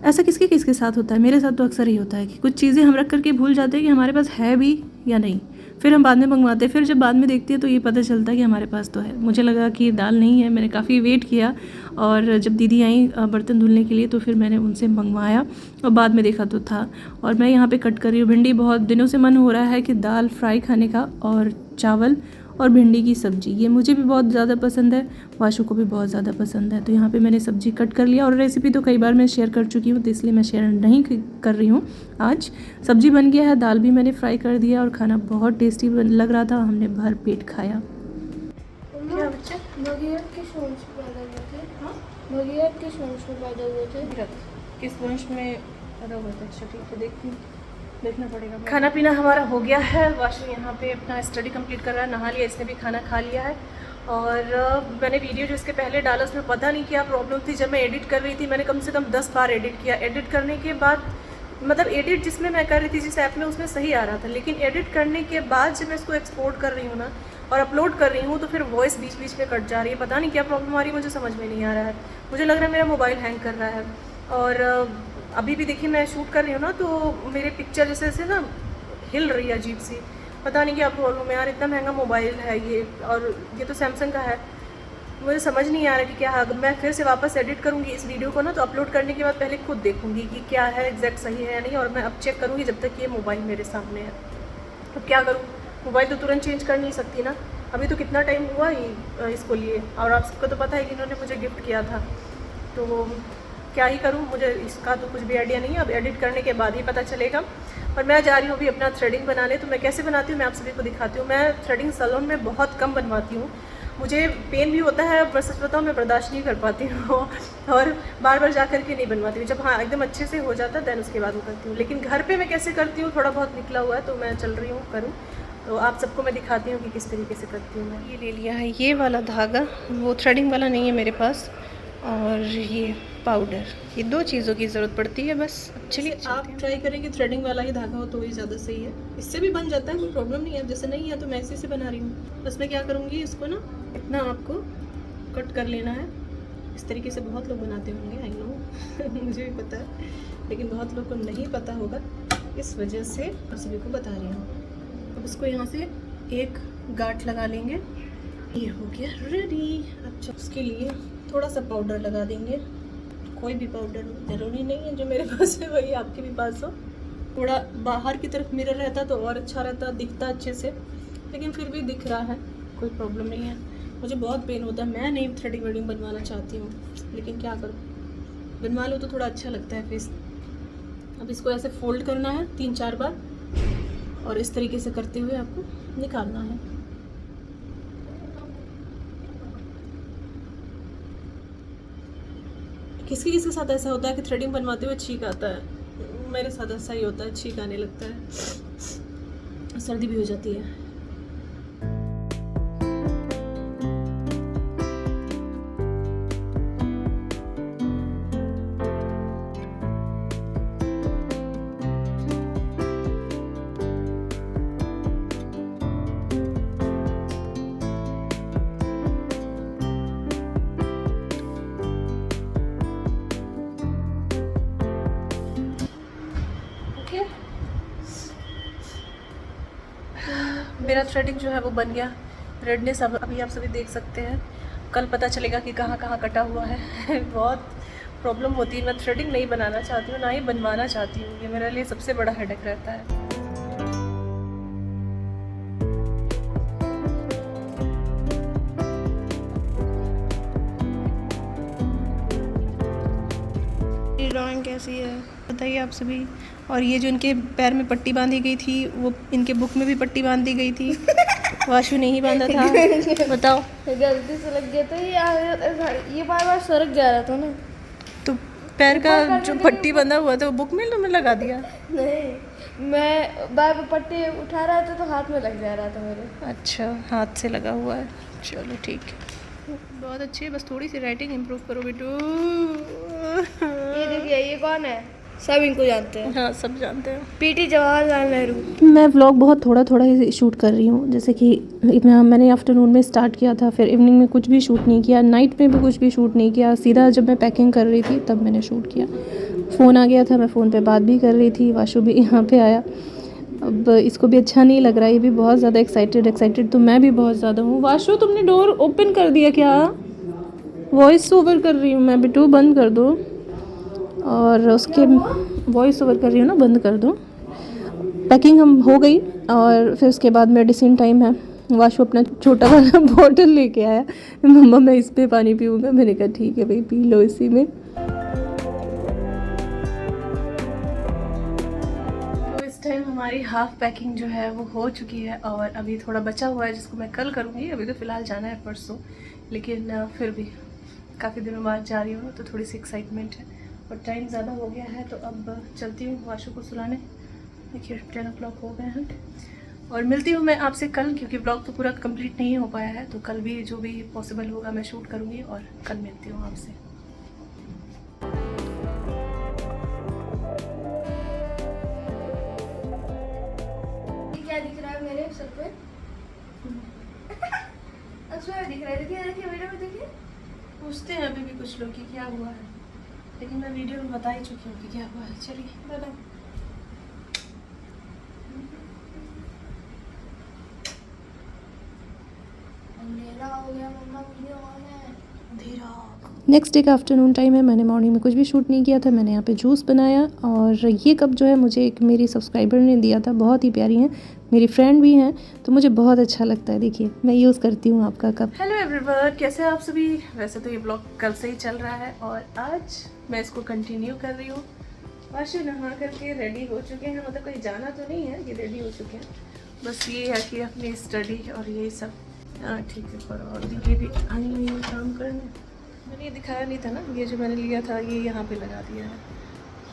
ऐसा किसके किसके साथ होता है? मेरे साथ तो अक्सर ही होता है कि कुछ चीज़ें हम रख करके भूल जाते हैं कि हमारे पास है भी या नहीं, फिर हम बाद में मंगवाते हैं, फिर जब बाद में देखते हैं तो ये पता चलता है कि हमारे पास तो है। मुझे लगा कि दाल नहीं है, मैंने काफ़ी वेट किया और जब दीदी आई बर्तन धुलने के लिए तो फिर मैंने उनसे मंगवाया और बाद में देखा तो था। और मैं यहाँ पे कट कर रही हूँ भिंडी। बहुत दिनों से मन हो रहा है कि दाल फ्राई खाने का और चावल और भिंडी की सब्ज़ी, ये मुझे भी बहुत ज़्यादा पसंद है, वाशु को भी बहुत ज़्यादा पसंद है। तो यहाँ पे मैंने सब्ज़ी कट कर लिया और रेसिपी तो कई बार मैं शेयर कर चुकी हूँ, तो इसलिए मैं शेयर नहीं कर रही हूँ आज। सब्ज़ी बन गया है, दाल भी मैंने फ्राई कर दिया और खाना बहुत टेस्टी लग रहा था, हमने भर पेट खाया। क्या बच्चा? भगीरथ किस वंश में पैदा हुए थे? हाँ, भगीरथ किस वंश में पैदा हुए थे? किस वंश में पैदा हुए थे? अच्छा ठीक है, देखना पड़ेगा। खाना पीना हमारा हो गया है, वाशु यहाँ पे अपना स्टडी कंप्लीट कर रहा है, नहा लिया, इसने भी खाना खा लिया है। और मैंने वीडियो जो इसके पहले डाला उसमें पता नहीं क्या प्रॉब्लम थी, जब मैं एडिट कर रही थी मैंने कम से कम 10 बार एडिट किया। एडिट करने के बाद मतलब एडिट जिसमें मैं कर रही थी जिस ऐप में उसमें सही आ रहा था, लेकिन एडिट करने के बाद जब मैं इसको एक्सपोर्ट कर रही हूँ ना और अपलोड कर रही हूँ तो फिर वॉइस बीच बीच में कट जा रही है। पता नहीं क्या प्रॉब्लम आ रही है, मुझे समझ में नहीं आ रहा है। मुझे लग रहा है मेरा मोबाइल हैंग कर रहा है। और अभी भी देखिए मैं शूट कर रही हूँ ना तो मेरे पिक्चर जैसे ना हिल रही है अजीब सी, पता नहीं क्या प्रॉब्लम है यार। इतना महंगा मोबाइल है ये, और ये तो सैमसंग का है। मुझे समझ नहीं आ रहा कि क्या है। मैं फिर से वापस एडिट करूँगी इस वीडियो को ना, तो अपलोड करने के बाद पहले खुद देखूँगी कि क्या है एग्जैक्ट सही है या नहीं, और मैं अब चेक करूँगी जब तक ये मोबाइल मेरे सामने है। अब क्या करूँ, मोबाइल तो तुरंत चेंज कर नहीं सकती ना, अभी तो कितना टाइम हुआ ही इसको लिए। और आप सबको तो पता है कि इन्होंने मुझे गिफ्ट किया था, तो क्या ही करूँ, मुझे इसका तो कुछ भी आइडिया नहीं है। अब एडिट करने के बाद ही पता चलेगा। और मैं जा रही हूँ अभी अपना थ्रेडिंग बनाने। तो मैं कैसे बनाती हूँ मैं आप सभी को दिखाती हूँ। मैं थ्रेडिंग सैलून में बहुत कम बनवाती हूँ, मुझे पेन भी होता है, पर सच बताऊँ मैं बर्दाश्त नहीं कर पाती हूँ और बार बार जा कर के नहीं बनवाती हूँ। जब हाँ एकदम अच्छे से हो जाता है दैन उसके बाद वो करती हूँ। लेकिन घर पे मैं कैसे करती हूँ, थोड़ा बहुत निकला हुआ है तो मैं चल रही हूँ करूँ, तो आप सबको मैं दिखाती हूँ कि किस तरीके से करती हूँ मैं। ये ले लिया है ये वाला धागा, वो थ्रेडिंग वाला नहीं है मेरे पास, और ये पाउडर, ये दो चीज़ों की ज़रूरत पड़ती है बस। चलिए आप ट्राई करें कि थ्रेडिंग वाला ही धागा हो तो ही ज़्यादा सही है। इससे भी बन जाता है, कोई प्रॉब्लम नहीं है। जैसे नहीं है तो मैं इसी से बना रही हूँ। बस मैं क्या करूँगी, इसको ना इतना आपको कट कर लेना है। इस तरीके से बहुत लोग बनाते होंगे, आई नो मुझे भी पता है, लेकिन बहुत लोग को नहीं पता होगा, इस वजह से आप सभी को बता रही हूँ। अब इसको यहाँ से एक गांठ लगा लेंगे, ये हो गया रेडी। अच्छा उसके लिए थोड़ा सा पाउडर लगा देंगे, कोई भी पाउडर ज़रूरी नहीं है जो मेरे पास है वही आपके भी पास हो। थोड़ा बाहर की तरफ मिरर रहता तो और अच्छा रहता, दिखता अच्छे से, लेकिन फिर भी दिख रहा है, कोई प्रॉब्लम नहीं है। मुझे बहुत पेन होता है, मैं नहीं थ्रेडिंग वेडिंग बनवाना चाहती हूँ, लेकिन क्या करूँ, बनवा लो तो थोड़ा अच्छा लगता है फेस। अब इसको ऐसे फोल्ड करना है 3-4 बार और इस तरीके से करते हुए आपको निकालना है। किसके किसके साथ ऐसा होता है कि थ्रेडिंग बनवाते हुए छींक आता है? मेरे साथ ऐसा ही होता है, छींक आने लगता है, सर्दी भी हो जाती है। मेरा थ्रेडिंग जो है वो बन गया। रेडनेस अब अभी आप सभी देख सकते हैं, कल पता चलेगा कि कहाँ कहाँ कटा हुआ है बहुत प्रॉब्लम होती है। मैं थ्रेडिंग नहीं बनाना चाहती हूँ, ना ही बनवाना चाहती हूँ, ये मेरे लिए सबसे बड़ा हेडेक रहता है। ड्राइंग कैसी है बताइए आप सभी। और ये जो इनके पैर में पट्टी बांधी गई थी वो इनके बुक में भी पट्टी बांध दी गई थी, वाशु ने ही बांधा था। बताओ, गलती से लग गया था ये बार बार सरक जा रहा था ना, तो पैर का जो पट्टी बंधा हुआ था वो बुक में तुमने लगा दिया? नहीं, मैं बार बार पट्टी उठा रहा था तो हाथ में लग जा रहा था मेरे। अच्छा हाथ से लगा हुआ है, चलो ठीक है, बहुत अच्छी है। बस थोड़ी सी राइटिंग इम्प्रूव करो बेटू। ये देखिए ये कौन है, सब इनको जानते हैं। हाँ सब जानते हैं, पीटी जवाहरलाल नेहरू। मैं व्लॉग बहुत थोड़ा थोड़ा ही शूट कर रही हूँ, जैसे कि मैंने आफ्टरनून में स्टार्ट किया था, फिर इवनिंग में कुछ भी शूट नहीं किया, नाइट में भी कुछ भी शूट नहीं किया, सीधा जब मैं पैकिंग कर रही थी तब मैंने शूट किया। फ़ोन आ गया था, मैं फ़ोन पे बात भी कर रही थी, वाशु भी यहाँ पे आया। अब इसको भी अच्छा नहीं लग रहा है, ये भी बहुत ज़्यादा एक्साइटेड तो मैं भी बहुत ज़्यादा हूँ। वाशु तुमने डोर ओपन कर दिया क्या? वॉइस ओवर कर रही हूँ मैं, बिट्टू बंद कर दो। और उसके वॉइस ओवर कर रही हूँ ना, बंद कर दो। पैकिंग हम हो गई और फिर उसके बाद मेडिसिन टाइम है। वाशु अपना छोटा वाला बॉटल लेके आया, मम्मा मैं इस पे पानी पीऊँगा। मैंने कहा ठीक है भाई, पी लो इसी में। तो इस टाइम हमारी हाफ पैकिंग जो है वो हो चुकी है और अभी थोड़ा बचा हुआ है जिसको मैं कल करूँगी। अभी तो फ़िलहाल जाना है परसों, लेकिन फिर भी काफ़ी दिनों बाद जा रही हूँ तो थोड़ी सी एक्साइटमेंट है। और टाइम ज़्यादा हो गया है तो अब चलती हूँ वाशु को सुलाने। देखिए 10 o'clock हो गए हैं और मिलती हूँ मैं आपसे कल, क्योंकि ब्लॉग तो पूरा कंप्लीट नहीं हो पाया है। तो कल भी जो भी पॉसिबल होगा मैं शूट करूँगी और कल मिलती हूँ आपसे। क्या दिख रहा है मेरे सर पे? अच्छा दिख रहा है, देखिए देखिए वीडियो में देखिए। पूछते हैं अभी भी कुछ लोग कि क्या हुआ है, लेकिन मैं वीडियो में बता ही चुकी हूँ कि क्या हुआ है। चलिए बाय बाय। अंधेरा हो गया मम्मा, वीडियो ऑन है। नेक्स्ट डे का आफ्टरनून टाइम है। मैंने मॉर्निंग में कुछ भी शूट नहीं किया था, मैंने यहाँ पे जूस बनाया। और ये कप जो है मुझे एक मेरी सब्सक्राइबर ने दिया था, बहुत ही प्यारी हैं, मेरी फ्रेंड भी हैं, तो मुझे बहुत अच्छा लगता है। देखिए मैं यूज़ करती हूँ आपका कप। हेलो एवरीवन, कैसे हैं आप सभी? वैसे तो ये ब्लॉग कल से ही चल रहा है और आज मैं इसको कंटिन्यू कर रही हूँ। वाशु नहा करके रेडी हो चुके हैं, मतलब कहीं जाना तो नहीं है, ये रेडी हो चुके हैं। बस ये है कि अपनी स्टडी और यही सब। हाँ ठीक है, पर और दीदी भी आई हुई है काम करने। मैंने ये दिखाया नहीं था ना, ये जो मैंने लिया था ये यहाँ पे लगा दिया है।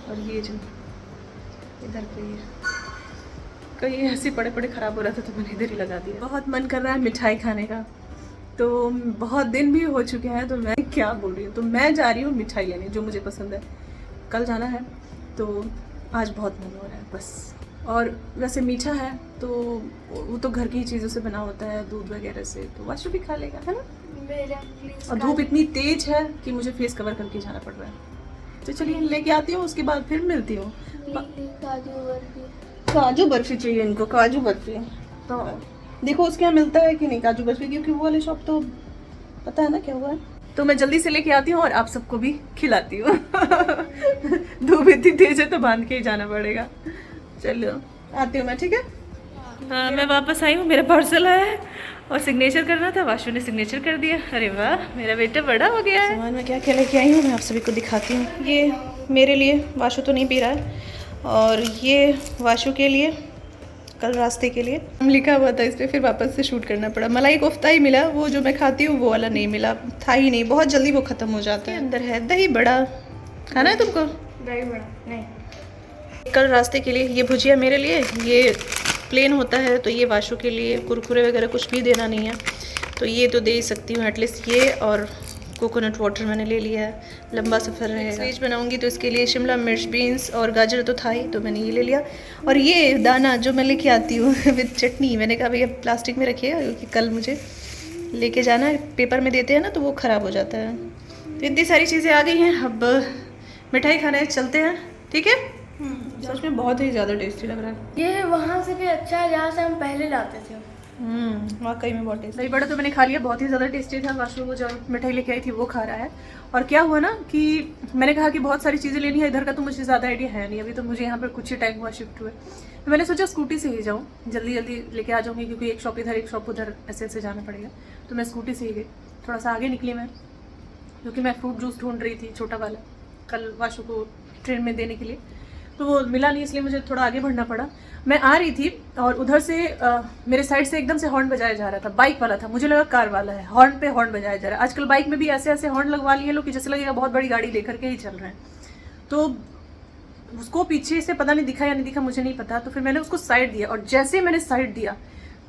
और ये जो इधर पे ये कहीं ऐसे पड़े पड़े ख़राब हो रहा था तो मैंने इधर ही लगा दिया। बहुत मन कर रहा है मिठाई खाने का, तो बहुत दिन भी हो चुके हैं, तो मैं क्या बोल रही हूँ, तो मैं जा रही हूँ मिठाई लेने जो मुझे पसंद है। कल जाना है तो आज बहुत मन हो रहा है बस। और वैसे मीठा है तो वो तो घर की ही चीज़ों से बना होता है, दूध वगैरह से, तो वाशु भी खा लेगा, है ना। और धूप इतनी तेज है कि मुझे फेस कवर करके जाना पड़ रहा है। तो चलिए लेके आती हूँ, उसके बाद फिर मिलती हूँ। काजू बर्फी चाहिए इनको, काजू बर्फी। तो देखो उसके यहाँ मिलता है कि नहीं काजू बर्फी, क्योंकि वो वाले शॉप तो पता है ना क्या हुआ है। तो मैं जल्दी से लेके आती हूँ और आप सबको भी खिलाती हूँ। धूप इतनी तेज है तो बांध के ही जाना पड़ेगा। चलो आती हूँ मैं, ठीक है। हाँ मैं वापस आई हूँ, मेरा पार्सल आया है और सिग्नेचर करना था, वाशु ने सिग्नेचर कर दिया। अरे वाह, मेरा बेटा बड़ा हो गया है। सामान में क्या क्या लेके आई हूँ मैं आप सभी को दिखाती हूँ। ये मेरे लिए, वाशु तो नहीं पी रहा है, और ये वाशु के लिए, कल रास्ते के लिए हम लिखा हुआ था इस पर, फिर वापस से शूट करना पड़ा। मलाई कोफ्ता ही मिला, वो जो मैं खाती हूँ वो वाला नहीं मिला, था ही नहीं, बहुत जल्दी वो ख़त्म हो जाता है। अंदर है दही बड़ा, खाना है तुमको? दही बड़ा नहीं। कल रास्ते के लिए ये भुजिया मेरे लिए, ये प्लेन होता है, तो ये वाशु के लिए कुरकुरे वगैरह कुछ भी देना नहीं है, तो ये तो दे ही सकती हूँ एटलीस्ट। ये और कोकोनट वाटर मैंने ले लिया है, लंबा सफ़र रहेगा। वेज बनाऊंगी तो इसके लिए शिमला मिर्च, बीन्स और गाजर तो था ही, तो मैंने ये ले लिया। और ये दाना जो मैं लेके आती हूँ विद चटनी, मैंने कहा भैया प्लास्टिक में रखिएगा क्योंकि कल मुझे लेके जाना है, पेपर में देते हैं ना तो वो ख़राब हो जाता है। तो इतनी सारी चीज़ें आ गई हैं, अब मिठाई खाने चलते हैं, ठीक है। सच में बहुत ही ज़्यादा टेस्टी लग रहा है। ये वहाँ से भी अच्छा है जहाँ से हम पहले लाते थे। वाकई में बहुत टेस्टी। दही बड़ा तो मैंने खा लिया, बहुत ही ज़्यादा टेस्टी था। वाशु वो जो मिठाई लेके आई थी वो खा रहा है। और क्या हुआ ना कि मैंने कहा कि बहुत सारी चीज़ें लेनी है, इधर का तो मुझे ज़्यादा आइडिया है नहीं, अभी तो मुझे यहाँ पर कुछ ही टाइम हुआ शिफ्ट हुए, तो मैंने सोचा स्कूटी से ही जाऊँ, जल्दी जल्दी लेके आ जाऊँगी, क्योंकि एक शॉप इधर एक शॉप उधर ऐसे ऐसे जाना पड़ेगा। तो मैं स्कूटी से ही गई, थोड़ा सा आगे निकली मैं, क्योंकि मैं फ्रूट जूस ढूंढ रही थी छोटा वाला कल वाशु को ट्रेन में देने के लिए, तो वो मिला नहीं, इसलिए मुझे थोड़ा आगे बढ़ना पड़ा। मैं आ रही थी और उधर से मेरे साइड से एकदम से हॉर्न बजाया जा रहा था, बाइक वाला था, मुझे लगा कार वाला है, हॉर्न पे हॉर्न बजाया जा रहा है। आजकल बाइक में भी ऐसे ऐसे हॉर्न लगवा लिए लोग कि जैसे लगेगा बहुत बड़ी गाड़ी लेकर के ही चल रहे हैं। तो उसको पीछे से पता नहीं दिखा या नहीं दिखा, मुझे नहीं पता, तो फिर मैंने उसको साइड दिया, और जैसे मैंने साइड दिया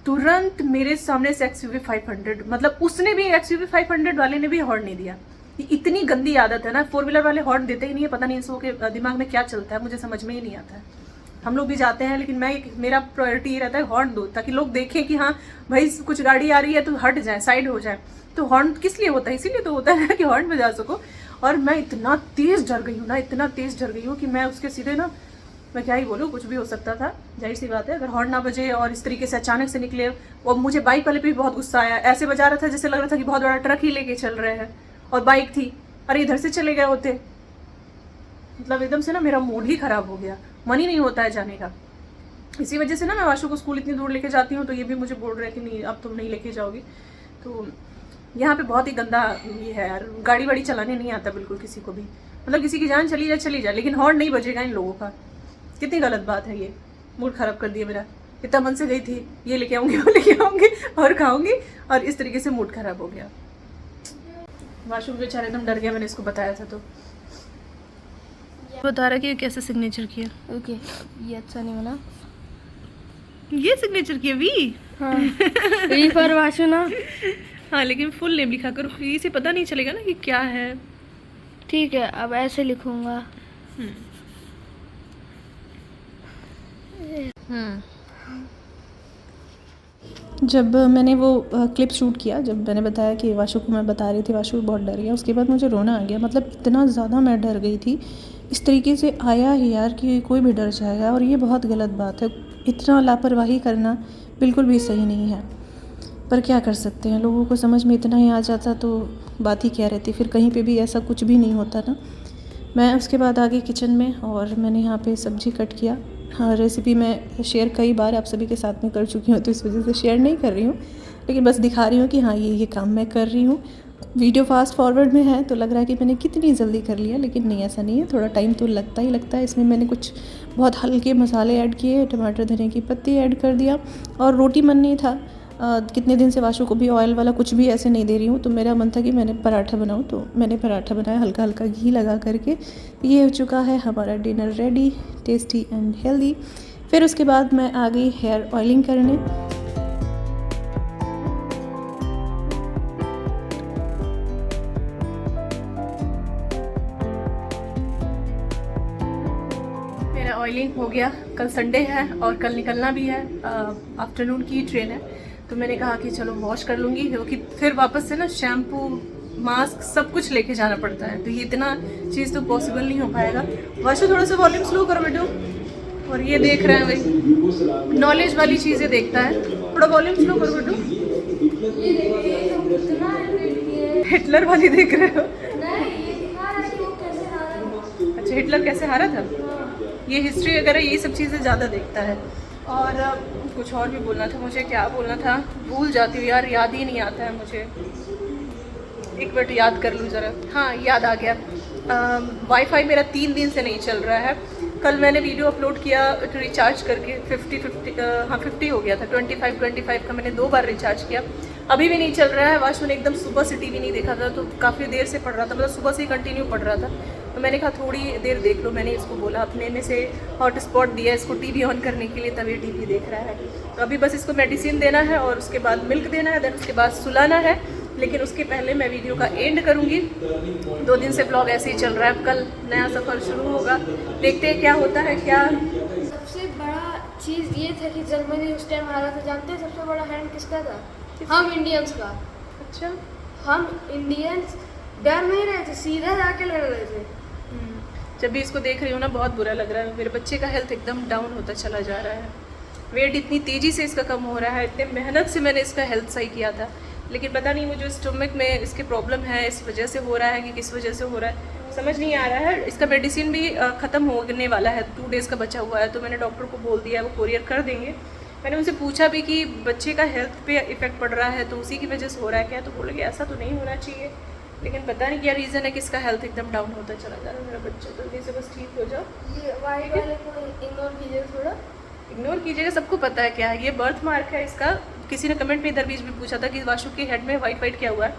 तुरंत मेरे सामने से XUV 500, मतलब उसने भी, XUV 500 वाले ने भी हॉर्न नहीं दिया। इतनी गंदी आदत है ना, 4 व्हीलर वाले हॉर्न देते ही नहीं है, पता नहीं इन के दिमाग में क्या चलता है, मुझे समझ में ही नहीं आता है। हम लोग भी जाते हैं, लेकिन मेरा प्रायोरिटी ये रहता है हॉर्न दो, ताकि लोग देखें कि हाँ भाई कुछ गाड़ी आ रही है तो हट जाए, साइड हो जाए। तो हॉर्न किस लिए होता है? इसीलिए तो होता है कि हॉर्न बजा सको। और मैं इतना तेज़ डर गई हूँ ना, इतना तेज़ डर गई हूँ कि मैं उसके सीधे ना, मैं क्या ही बोलूँ, कुछ भी हो सकता था, जाहिर सी बात है। अगर हॉर्न ना बजे और इस तरीके से अचानक से निकले, और मुझे बाइक वाले पे भी बहुत गुस्सा आया, ऐसे बजा रहा था जैसे लग रहा था कि बहुत बड़ा ट्रक ही लेके चल रहे हैं, और बाइक थी, अरे इधर से चले गए होते, मतलब एकदम से ना मेरा मूड ही ख़राब हो गया, मन ही नहीं होता है जाने का। इसी वजह से ना मैं वाशु को स्कूल इतनी दूर लेके जाती हूँ, तो ये भी मुझे बोल रहे हैं कि नहीं अब तुम नहीं लेके जाओगी। तो यहाँ पे बहुत ही गंदा ये है यार, गाड़ी वाड़ी चलाने नहीं आता बिल्कुल किसी को भी, मतलब किसी की जान चली जाए लेकिन हॉर्न नहीं बजेगा इन लोगों का। कितनी गलत बात है ये, मूड ख़राब कर दिया मेरा। इतना मन से गई थी ये लेके आऊँगी वो लेके आऊँगी और खाऊँगी, और इस तरीके से मूड ख़राब हो गया। वाशु बेचारा एकदम डर गया, मैंने इसको बताया था। तो बता रहा कि कैसे सिग्नेचर किया। ओके, ये अच्छा नहीं बना। ये सिग्नेचर किया वी। हाँ वी फॉर वाशु ना। हाँ लेकिन फुल नेम लिखा करो, इसे पता नहीं चलेगा ना कि क्या है। ठीक है, अब ऐसे लिखूंगा। जब मैंने वो क्लिप शूट किया, जब मैंने बताया कि वाशु को मैं बता रही थी, वाशु बहुत डर गया, उसके बाद मुझे रोना आ गया। मतलब इतना ज़्यादा मैं डर गई थी, इस तरीके से आया ही यार कि कोई भी डर जाएगा, और ये बहुत गलत बात है। इतना लापरवाही करना बिल्कुल भी सही नहीं है, पर क्या कर सकते हैं, लोगों को समझ में इतना ही आ जाता तो बात ही क्या रहती, फिर कहीं पे भी ऐसा कुछ भी नहीं होता ना। मैं उसके बाद आ गई किचन में, और मैंने यहाँ पे सब्ज़ी कट किया। हाँ, रेसिपी मैं शेयर कई बार आप सभी के साथ में कर चुकी हूँ, तो इस वजह से शेयर नहीं कर रही हूँ, लेकिन बस दिखा रही हूँ कि हाँ ये काम मैं कर रही हूँ। वीडियो फास्ट फॉरवर्ड में है तो लग रहा है कि मैंने कितनी जल्दी कर लिया, लेकिन नहीं, ऐसा नहीं है, थोड़ा टाइम तो लगता ही लगता है। इसमें मैंने कुछ बहुत हल्के मसाले ऐड किए, टमाटर धनिया की पत्ती ऐड कर दिया, और रोटी मन नहीं था। कितने दिन से वाशु को भी ऑयल वाला कुछ भी ऐसे नहीं दे रही हूँ, तो मेरा मन था कि मैंने पराठा बनाऊँ, तो मैंने पराठा बनाया हल्का हल्का घी लगा करके। ये हो चुका है हमारा dinner ready, tasty and healthy. फिर उसके बाद मैं आ गई हेयर ऑयलिंग करने। मेरा ऑयलिंग हो गया, कल संडे है और कल निकलना भी है, आफ्टरनून की ट्रेन है, तो मैंने कहा कि चलो वॉश कर लूँगी, क्योंकि फिर वापस से ना शैम्पू मास्क सब कुछ लेके जाना पड़ता है, तो ये इतना चीज़ तो पॉसिबल नहीं हो पाएगा। वाशु थोड़ा सा वॉल्यूम स्लो करो बेटो, और ये देख रहे हैं भाई, नॉलेज वाली चीज़ें देखता है, थोड़ा वॉल्यूम स्लो करो बेटो। हिटलर वाली देख रहे हो? अच्छा, हिटलर कैसे हारा था, ये हिस्ट्री वगैरह ये सब चीज़ें ज़्यादा देखता है। और कुछ और भी बोलना था मुझे, क्या बोलना था भूल जाती हूँ यार, याद ही नहीं आता है मुझे, एक मिनट याद कर लूँ ज़रा। हाँ याद आ गया, वाईफाई मेरा 3 दिन से नहीं चल रहा है। कल मैंने वीडियो अपलोड किया रिचार्ज करके 50 हो गया था, 25 का मैंने 2 बार रिचार्ज किया, अभी भी नहीं चल रहा है। वाशु ने एकदम सुबह से टीवी नहीं देखा था, तो काफ़ी देर से पढ़ रहा था, मतलब सुबह से ही कंटिन्यू पढ़ रहा था, तो मैंने कहा थोड़ी देर देख लो, मैंने इसको बोला, अपने में से हॉटस्पॉट दिया इसको टीवी ऑन करने के लिए, तभी टीवी देख रहा है। तो अभी बस इसको मेडिसिन देना है, और उसके बाद मिल्क देना है, देन उसके बाद सुलाना है, लेकिन उसके पहले मैं वीडियो का एंड करूँगी। 2 दिन से ब्लॉग ऐसे ही चल रहा है, कल नया सफ़र शुरू होगा, देखते हैं क्या होता है। क्या सबसे बड़ा चीज़ ये था कि जर्मनी उस टाइम हारा था, जानते हैं सबसे बड़ा हैंड किसका था? हम इंडियंस का। अच्छा, हम इंडियंस डर नहीं रहे थे, सीधा जाके लड़ रहे थे। जब भी इसको देख रही हूँ ना बहुत बुरा लग रहा है, मेरे बच्चे का हेल्थ एकदम डाउन होता चला जा रहा है, वेट इतनी तेज़ी से इसका कम हो रहा है, इतने मेहनत से मैंने इसका हेल्थ सही किया था, लेकिन पता नहीं मुझे स्टमक में इसके प्रॉब्लम है, इस वजह से हो रहा है कि किस वजह से हो रहा है समझ नहीं आ रहा है। इसका मेडिसिन भी ख़त्म होने वाला है, 2 डेज़ का बचा हुआ है, तो मैंने डॉक्टर को बोल दिया है वो कोरियर कर देंगे। मैंने उनसे पूछा भी कि बच्चे का हेल्थ पे इफ़ेक्ट पड़ रहा है तो उसी की वजह से हो रहा है क्या, तो बोले कि ऐसा तो नहीं होना चाहिए, लेकिन पता नहीं क्या रीज़न है कि इसका हेल्थ एकदम डाउन होता चला जा रहा है। मेरा बच्चा जल्दी से बस ठीक हो जाओ। ये वाइट वाले को इग्नोर कीजिएगा, थोड़ा इग्नोर कीजिएगा, सबको पता है क्या है, ये बर्थ मार्क है इसका। किसी ने कमेंट में इधर बीच में पूछा था कि वाशु के हेड में वाइट क्या हुआ है,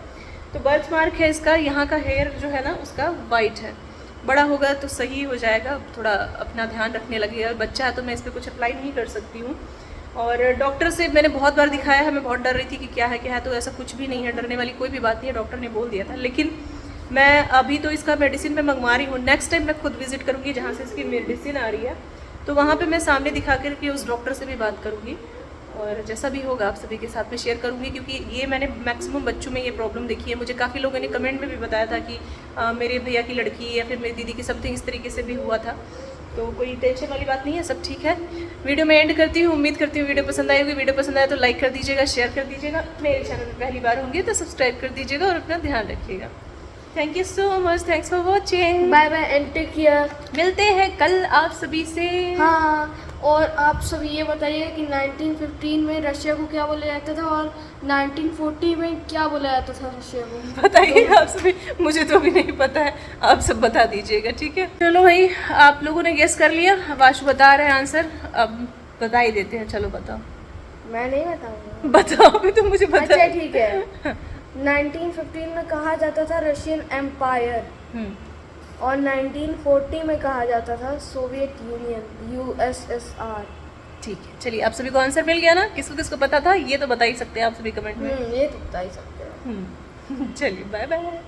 तो बर्थ मार्क है इसका, यहाँ का हेयर जो है ना उसका वाइट है, बड़ा होगा तो सही हो जाएगा, थोड़ा अपना ध्यान रखने लगेगा। बच्चा है तो मैं इस पर कुछ अप्लाई नहीं कर सकती हूँ, और डॉक्टर से मैंने बहुत बार दिखाया है, मैं बहुत डर रही थी कि क्या है, तो ऐसा कुछ भी नहीं है, डरने वाली कोई भी बात नहीं है, डॉक्टर ने बोल दिया था। लेकिन मैं अभी तो इसका मेडिसिन मैं मंगवा रही हूँ, नेक्स्ट टाइम मैं खुद विजिट करूँगी जहाँ से इसकी मेडिसिन आ रही है, तो वहाँ पे मैं सामने दिखा कर के उस डॉक्टर से भी बात करूँगी, और जैसा भी होगा आप सभी के साथ में शेयर करूँगी, क्योंकि ये मैंने मैक्सिमम बच्चों में ये प्रॉब्लम देखी है। मुझे काफ़ी लोगों ने कमेंट में भी बताया था कि मेरे भैया की लड़की या फिर मेरी दीदी की समथिंग इस तरीके से भी हुआ था। तो कोई टेंशन वाली बात नहीं है, सब ठीक है। वीडियो में एंड करती हूँ, उम्मीद करती हूँ वीडियो पसंद आएगी। वीडियो पसंद आए तो लाइक कर दीजिएगा, शेयर कर दीजिएगा। मेरे चैनल में पहली बार होंगे तो सब्सक्राइब कर दीजिएगा और अपना ध्यान रखिएगा। Thank you so much, thanks for watching. Bye bye and take care. मिलते हैं कल आप सभी से। हाँ, और आप सभी ये बताइए कि 1915 में रशिया को क्या बोला जाता था और 1940 में क्या बोला जाता था रशिया को? बताइए आप सभी, मुझे तो भी नहीं पता है, आप सब बता दीजिएगा, ठीक है। चलो भाई, आप लोगों ने गेस कर लिया, वाशु बता रहे हैं आंसर, अब बता ही देते हैं। चलो बताओ। मैं नहीं बताऊंगा। बताओ भी तो मुझे बता। अच्छा ठीक है। 1915 में कहा जाता था रशियन एम्पायर और 1940 में कहा जाता था सोवियत यूनियन, USSR। ठीक है, चलिए आप सभी को आंसर मिल गया ना। किसको किसको पता था ये तो बता ही सकते हैं आप सभी कमेंट में। ये तो बता ही सकते हैं। चलिए बाय बाय।